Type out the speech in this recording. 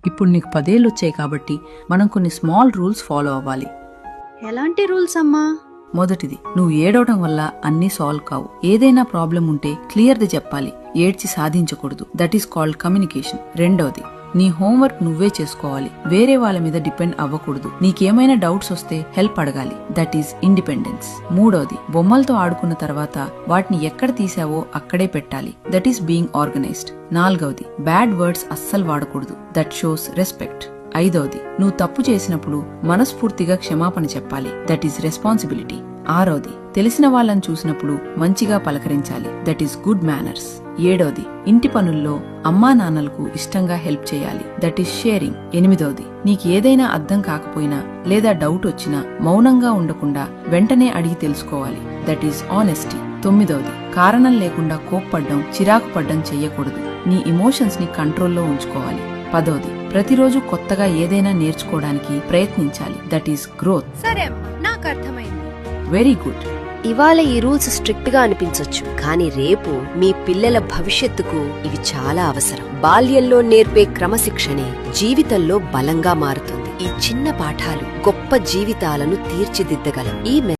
ఇప్పుడు నీకు 10 ఏళ్ళు వచ్చాయి కాబట్టి మనం కొన్ని స్మాల్ రూల్స్ ఫాలో అవ్వాలి. ఎలాంటి రూల్స్ అమ్మా? మొదటిది, నువ్వు ఏడవడం వల్ల అన్నీ సాల్వ్ కావు. ఏదైనా ప్రాబ్లం ఉంటే క్లియర్ది చెప్పాలి, ఏడ్చి సాధించకూడదు. That is called communication. రెండవది, నీ హోంవర్క్ నువ్వే చేసుకోవాలి, వేరే వాళ్ళ మీద డిపెండ్ అవ్వకూడదు. నీకేమైనా డౌట్స్ వస్తే హెల్ప్ అడగాలి. That is independence. మూడవది, బొమ్మలతో ఆడుకున్న తర్వాత వాటిని ఎక్కడ తీసావో అక్కడే పెట్టాలి. That is being organised. నాలుగవది, బ్యాడ్ వర్డ్స్ అస్సలు వాడకూడదు. That shows respect. ఐదవది, నువ్వు తప్పు చేసినప్పుడు మనస్ఫూర్తిగా క్షమాపణ చెప్పాలి. That is responsibility. ఆరవది, తెలిసిన వాళ్ళని చూసినప్పుడు మంచిగా పలకరించాలి. That is good manners. ఏడవది, ఇంటి పనుల్లో అమ్మా నాన్నలకు ఇష్టంగా హెల్ప్ చేయాలి. That is sharing. ఎనిమిదవది, నీకు ఏదైనా అర్థం కాకపోయినా లేదా డౌట్ వచ్చినా మౌనంగా ఉండకుండా వెంటనే అడిగి తెలుసుకోవాలి. That is honesty. తొమ్మిదవది, కారణం లేకుండా కోప్పడ్డం చిరాకు పడ్డం చెయ్యకూడదు. నీ ఎమోషన్స్ ని కంట్రోల్లో ఉంచుకోవాలి. పదవది, ప్రతిరోజు కొత్తగా ఏదైనా నేర్చుకోవడానికి ప్రయత్నించాలి. That is growth. సరే అమ్మా, నాకు అర్థమైంది. Very good. ఇవాళ ఈ రూల్స్ స్ట్రిక్ట్ గా అనిపించొచ్చు, కానీ రేపు మీ పిల్లల భవిష్యత్తుకు ఇవి చాలా అవసరం. బాల్యంలో నేర్పే క్రమశిక్షణే జీవితంలో బలంగా మారుతుంది. ఈ చిన్న పాఠాలు గొప్ప జీవితాలను తీర్చిదిద్దగలవు. ఈ